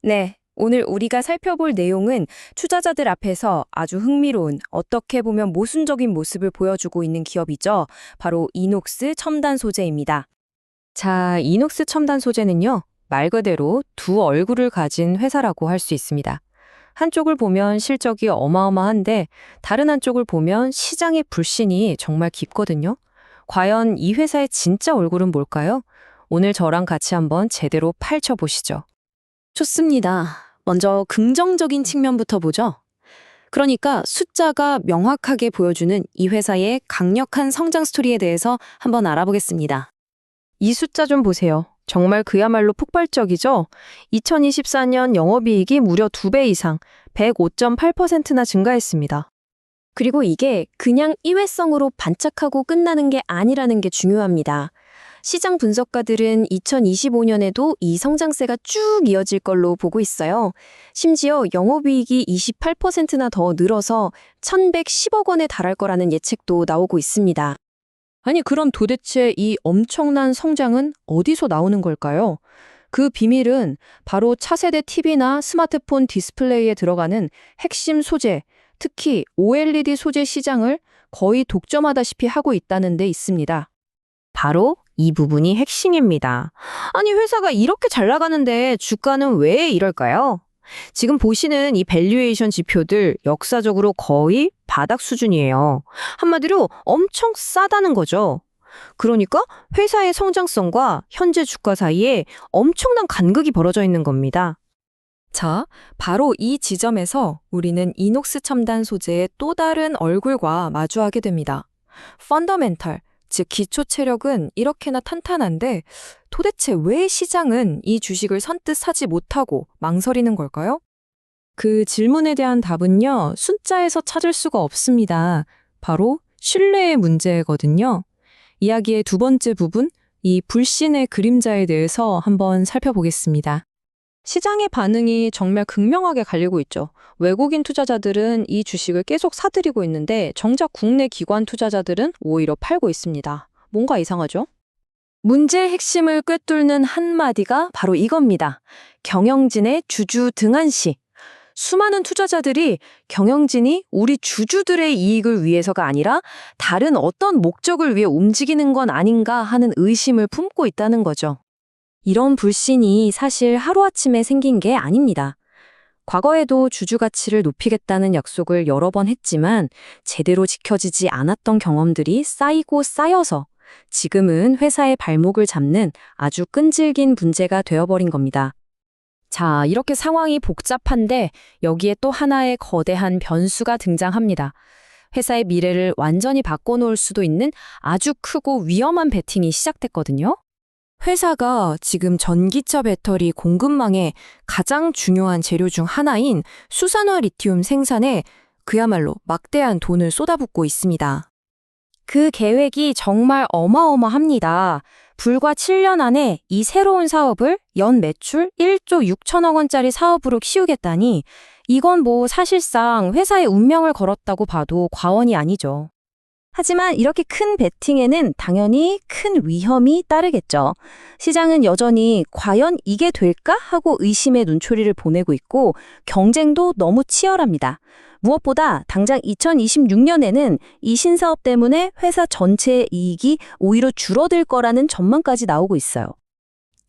네, 오늘 우리가 살펴볼 내용은 투자자들 앞에서 아주 흥미로운, 어떻게 보면 모순적인 모습을 보여주고 있는 기업이죠. 바로 이녹스 첨단 소재입니다. 자, 이녹스 첨단 소재는요, 말 그대로 두 얼굴을 가진 회사라고 할 수 있습니다. 한쪽을 보면 실적이 어마어마한데 다른 한쪽을 보면 시장의 불신이 정말 깊거든요. 과연 이 회사의 진짜 얼굴은 뭘까요? 오늘 저랑 같이 한번 제대로 파헤쳐 보시죠. 좋습니다. 먼저 긍정적인 측면부터 보죠. 그러니까 숫자가 명확하게 보여주는 이 회사의 강력한 성장 스토리에 대해서 한번 알아보겠습니다. 이 숫자 좀 보세요. 정말 그야말로 폭발적이죠? 2024년 영업이익이 무려 2배 이상, 105.8%나 증가했습니다. 그리고 이게 그냥 일회성으로 반짝하고 끝나는 게 아니라는 게 중요합니다. 시장 분석가들은 2025년에도 이 성장세가 쭉 이어질 걸로 보고 있어요. 심지어 영업이익이 28%나 더 늘어서 1,110억 원에 달할 거라는 예측도 나오고 있습니다. 아니, 그럼 도대체 이 엄청난 성장은 어디서 나오는 걸까요? 그 비밀은 바로 차세대 TV나 스마트폰 디스플레이에 들어가는 핵심 소재, 특히 OLED 소재 시장을 거의 독점하다시피 하고 있다는 데 있습니다. 바로 이 부분이 핵심입니다. 아니, 회사가 이렇게 잘 나가는데 주가는 왜 이럴까요? 지금 보시는 이 밸류에이션 지표들 역사적으로 거의 바닥 수준이에요. 한마디로 엄청 싸다는 거죠. 그러니까 회사의 성장성과 현재 주가 사이에 엄청난 간극이 벌어져 있는 겁니다. 자, 바로 이 지점에서 우리는 이녹스 첨단 소재의 또 다른 얼굴과 마주하게 됩니다. 펀더멘털, 즉 기초 체력은 이렇게나 탄탄한데 도대체 왜 시장은 이 주식을 선뜻 사지 못하고 망설이는 걸까요? 그 질문에 대한 답은요, 숫자에서 찾을 수가 없습니다. 바로 신뢰의 문제거든요. 이야기의 두 번째 부분, 이 불신의 그림자에 대해서 한번 살펴보겠습니다. 시장의 반응이 정말 극명하게 갈리고 있죠. 외국인 투자자들은 이 주식을 계속 사들이고 있는데 정작 국내 기관 투자자들은 오히려 팔고 있습니다. 뭔가 이상하죠? 문제의 핵심을 꿰뚫는 한마디가 바로 이겁니다. 경영진의 주주 등한시. 수많은 투자자들이 경영진이 우리 주주들의 이익을 위해서가 아니라 다른 어떤 목적을 위해 움직이는 건 아닌가 하는 의심을 품고 있다는 거죠. 이런 불신이 사실 하루아침에 생긴 게 아닙니다. 과거에도 주주 가치를 높이겠다는 약속을 여러 번 했지만 제대로 지켜지지 않았던 경험들이 쌓이고 쌓여서 지금은 회사의 발목을 잡는 아주 끈질긴 문제가 되어버린 겁니다. 자, 이렇게 상황이 복잡한데 여기에 또 하나의 거대한 변수가 등장합니다. 회사의 미래를 완전히 바꿔놓을 수도 있는 아주 크고 위험한 베팅이 시작됐거든요. 회사가 지금 전기차 배터리 공급망의 가장 중요한 재료 중 하나인 수산화 리튬 생산에 그야말로 막대한 돈을 쏟아붓고 있습니다. 그 계획이 정말 어마어마합니다. 불과 7년 안에 이 새로운 사업을 연 매출 1조 6천억 원짜리 사업으로 키우겠다니 이건 뭐 사실상 회사의 운명을 걸었다고 봐도 과언이 아니죠. 하지만 이렇게 큰 베팅에는 당연히 큰 위험이 따르겠죠. 시장은 여전히 과연 이게 될까 하고 의심의 눈초리를 보내고 있고 경쟁도 너무 치열합니다. 무엇보다 당장 2026년에는 이 신사업 때문에 회사 전체의 이익이 오히려 줄어들 거라는 전망까지 나오고 있어요.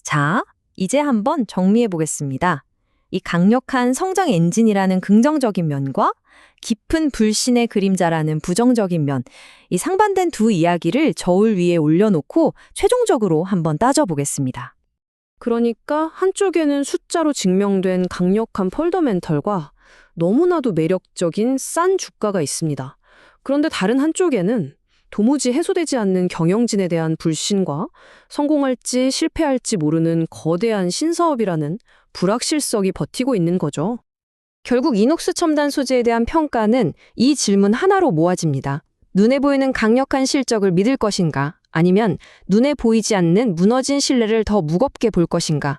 자, 이제 한번 정리해 보겠습니다. 이 강력한 성장 엔진이라는 긍정적인 면과 깊은 불신의 그림자라는 부정적인 면, 이 상반된 두 이야기를 저울 위에 올려놓고 최종적으로 한번 따져보겠습니다. 그러니까 한쪽에는 숫자로 증명된 강력한 펀더멘털과 너무나도 매력적인 싼 주가가 있습니다. 그런데 다른 한쪽에는 도무지 해소되지 않는 경영진에 대한 불신과 성공할지 실패할지 모르는 거대한 신사업이라는 불확실성이 버티고 있는 거죠. 결국 이녹스 첨단 소재에 대한 평가는 이 질문 하나로 모아집니다. 눈에 보이는 강력한 실적을 믿을 것인가? 아니면 눈에 보이지 않는 무너진 신뢰를 더 무겁게 볼 것인가?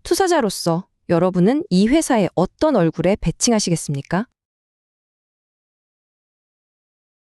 투자자로서 여러분은 이 회사의 어떤 얼굴에 베팅하시겠습니까?